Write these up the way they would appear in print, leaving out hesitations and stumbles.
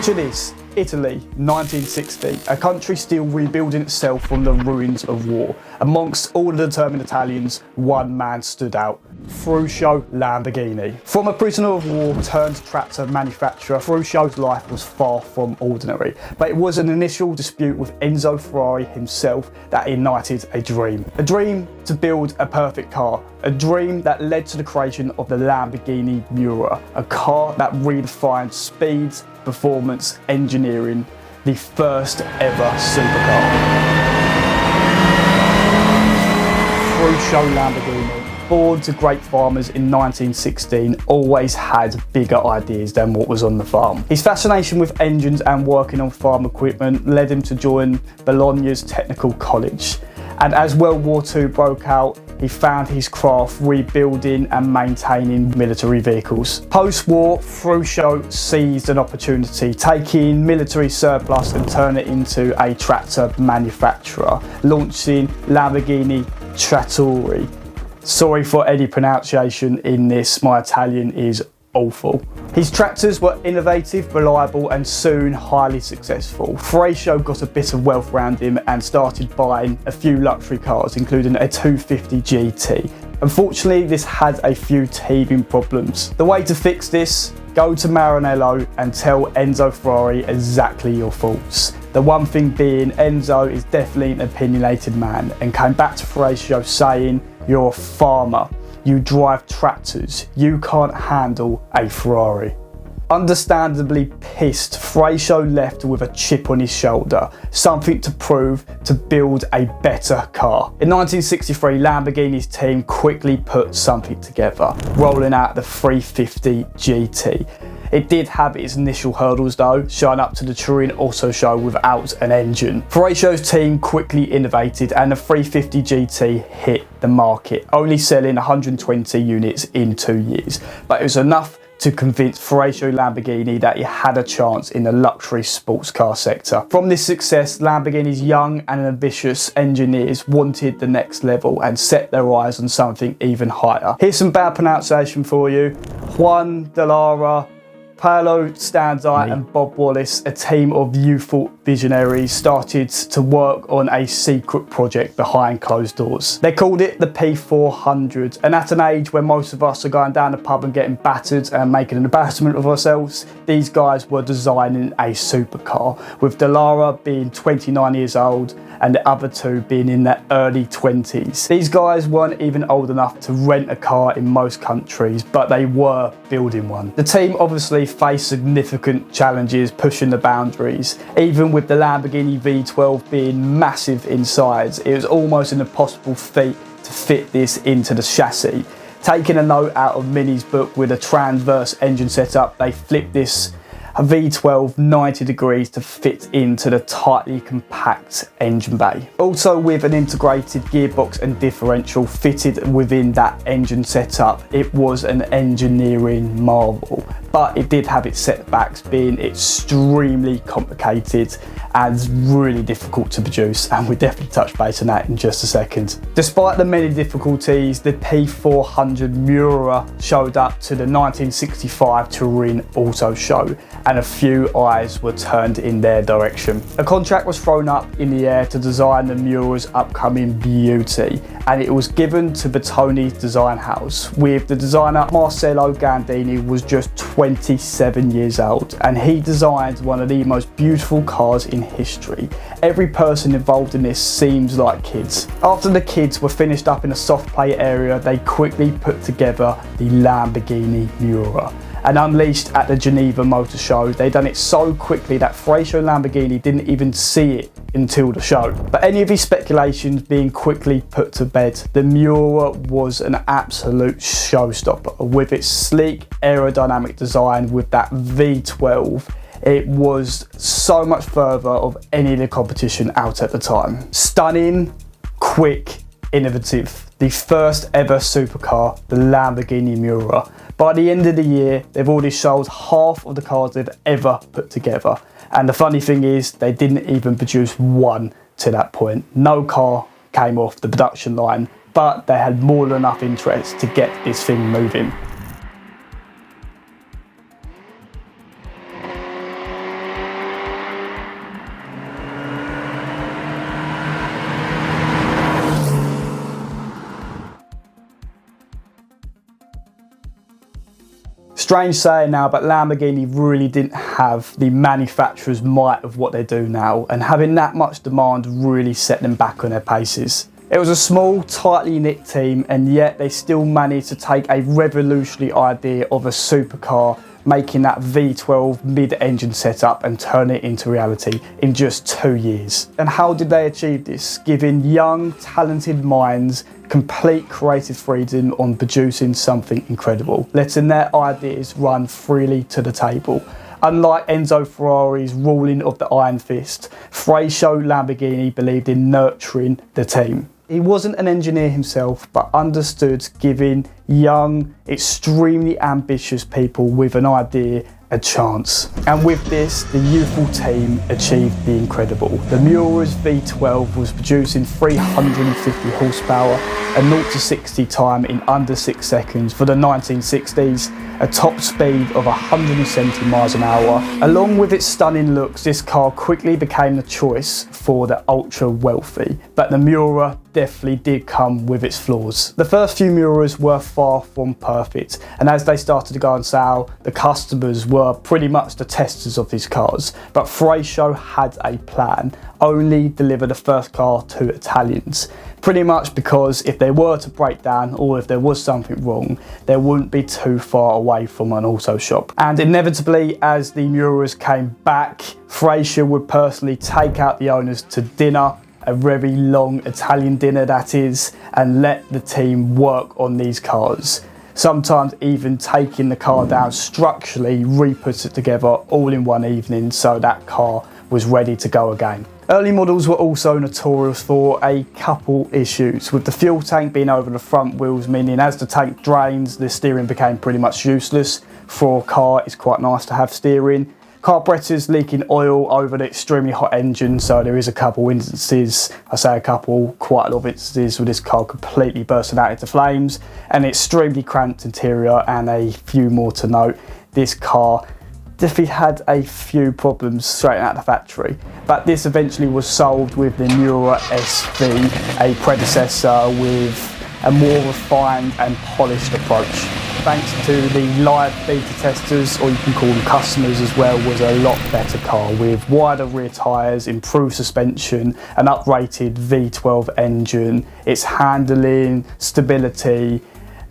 Picture this, Italy, 1960, a country still rebuilding itself from the ruins of war. Amongst all the determined Italians, one man stood out, Ferruccio Lamborghini. From a prisoner of war turned tractor manufacturer, Ferruccio's life was far from ordinary, but it was an initial dispute with Enzo Ferrari himself that ignited a dream. A dream to build a perfect car, a dream that led to the creation of the Lamborghini Miura, a car that redefined speed, performance, engineering, the first ever supercar. Ferruccio Lamborghini, born to great farmers in 1916, always had bigger ideas than what was on the farm. His fascination with engines and working on farm equipment led him to join Bologna's Technical College. And as World War II broke out, he found his craft rebuilding and maintaining military vehicles. Post-war, Ferruccio seized an opportunity, taking military surplus and turning it into a tractor manufacturer, launching Lamborghini Trattori. Sorry for any pronunciation in this, my Italian is awful. His tractors were innovative, reliable and soon highly successful. Ferruccio got a bit of wealth around him and started buying a few luxury cars, including a 250 GT. Unfortunately, this had a few teething problems. The way to fix this? Go to Maranello and tell Enzo Ferrari exactly your faults. The one thing being, Enzo is definitely an opinionated man and came back to Ferruccio saying, "You're a farmer. You drive tractors, you can't handle a Ferrari." Understandably pissed, Ferruccio left with a chip on his shoulder, something to prove to build a better car. In 1963, Lamborghini's team quickly put something together, rolling out the 350 GT. It did have its initial hurdles though, showing up to the Turin Auto Show without an engine. Ferruccio's team quickly innovated and the 350 GT hit the market, only selling 120 units in 2 years. But it was enough to convince Ferruccio Lamborghini that he had a chance in the luxury sports car sector. From this success, Lamborghini's young and ambitious engineers wanted the next level and set their eyes on something even higher. Here's some bad pronunciation for you. Juan Dallara, Paolo Stanzi and Bob Wallace, a team of youthful visionaries, started to work on a secret project behind closed doors. They called it the P400, and at an age where most of us are going down the pub and getting battered and making an embarrassment of ourselves, these guys were designing a supercar, with Dallara being 29 years old and the other two being in their early 20s. These guys weren't even old enough to rent a car in most countries, but they were building one. The team obviously faced significant challenges pushing the boundaries. Even with the Lamborghini V12 being massive in size, it was almost an impossible feat to fit this into the chassis. Taking a note out of Mini's book with a transverse engine setup, they flipped this V12 90 degrees to fit into the tightly compact engine bay. Also with an integrated gearbox and differential fitted within that engine setup, it was an engineering marvel. But it did have its setbacks, being extremely complicated and really difficult to produce, and we'll definitely touch base on that in just a second. Despite the many difficulties, the P400 Miura showed up to the 1965 Turin Auto Show, and a few eyes were turned in their direction. A contract was thrown up in the air to design the Miura's upcoming beauty, and it was given to Bertone Design House, with the designer Marcello Gandini was just 27 years old, and he designed one of the most beautiful cars in history. Every person involved in this seems like kids. After the kids were finished up in a soft play area, they quickly put together the Lamborghini Miura. And unleashed at the Geneva Motor Show, they done it so quickly that Ferruccio Lamborghini didn't even see it until the show. But any of his speculations being quickly put to bed, the Miura was an absolute showstopper. With its sleek aerodynamic design with that V12, it was so much further of any of the competition out at the time. Stunning, quick, innovative. The first ever supercar, the Lamborghini Miura. By the end of the year, they've already sold half of the cars they've ever put together. And the funny thing is, they didn't even produce one to that point. No car came off the production line, but they had more than enough interest to get this thing moving. Strange saying now, but Lamborghini really didn't have the manufacturer's might of what they do now, and having that much demand really set them back on their paces. It was a small, tightly knit team, and yet they still managed to take a revolutionary idea of a supercar, making that V12 mid-engine setup and turn it into reality in just 2 years. And how did they achieve this? Giving young, talented minds complete creative freedom on producing something incredible, letting their ideas run freely to the table. Unlike Enzo Ferrari's ruling of the iron fist, Ferruccio Lamborghini believed in nurturing the team. He wasn't an engineer himself, but understood giving young, extremely ambitious people with an idea a chance. And with this, the youthful team achieved the incredible. The Miura's V12 was producing 350 horsepower, a 0 to 60 time in under 6 seconds for the 1960s, a top speed of 170 miles an hour. Along with its stunning looks, this car quickly became the choice for the ultra wealthy, but the Miura definitely did come with its flaws. The first few Miuras were far from perfect, and as they started to go on sale, the customers were pretty much the testers of these cars. But Ferruccio had a plan: only deliver the first car to Italians. Pretty much because if they were to break down or if there was something wrong, they wouldn't be too far away from an auto shop. And inevitably, as the Miuras came back, Ferruccio would personally take out the owners to dinner, a very long Italian dinner that is, and let the team work on these cars. Sometimes even taking the car down structurally, re-put it together all in one evening so that car was ready to go again. Early models were also notorious for a couple issues, with the fuel tank being over the front wheels, meaning as the tank drains, the steering became pretty much useless. For a car, it's quite nice to have steering. Carburetors leaking oil over the extremely hot engine, so there is a couple instances, I say a couple, quite a lot of instances with this car completely bursting out into flames. An extremely cramped interior, and a few more to note. This car definitely had a few problems straight out of the factory, but this eventually was solved with the Miura SV, a predecessor with a more refined and polished approach. Thanks to the live beta testers, or you can call them customers as well, was a lot better car with wider rear tyres, improved suspension, an uprated V12 engine, its handling, stability,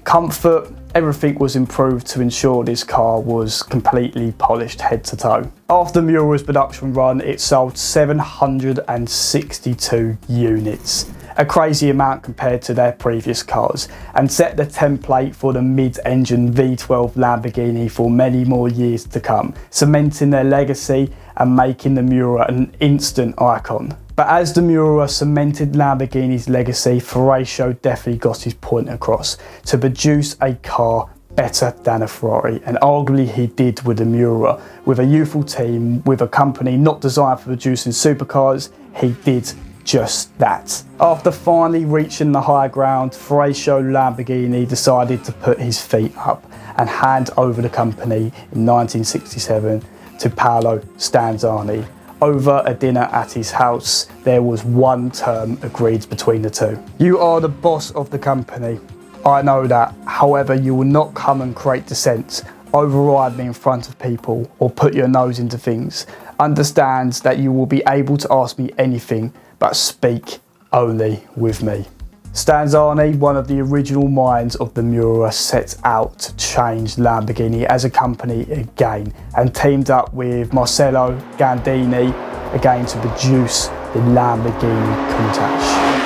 comfort, everything was improved to ensure this car was completely polished head to toe. After Miura's production run, it sold 762 units, a crazy amount compared to their previous cars, and set the template for the mid-engine V12 Lamborghini for many more years to come, cementing their legacy and making the Miura an instant icon. But as the Miura cemented Lamborghini's legacy, Ferruccio definitely got his point across: to produce a car better than a Ferrari, and arguably he did with the Miura. With a youthful team, with a company not designed for producing supercars, he did just that. After finally reaching the high ground, Ferruccio Lamborghini decided to put his feet up and hand over the company in 1967 to Paolo Stanzani. Over a dinner at his house, there was one term agreed between the two: "You are the boss of the company. I know that. However, you will not come and create dissent, override me in front of people, or put your nose into things. Understand that you will be able to ask me anything, but speak only with me." Stanzani, one of the original minds of the Miura, set out to change Lamborghini as a company again, and teamed up with Marcello Gandini again to produce the Lamborghini Countach.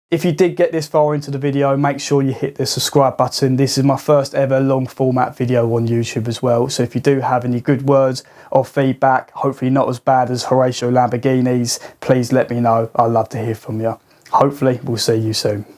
If you did get this far into the video, make sure you hit the subscribe button. This is my first ever long format video on YouTube as well. So if you do have any good words or feedback, hopefully not as bad as Ferruccio Lamborghini's, please let me know. I'd love to hear from you. Hopefully we'll see you soon.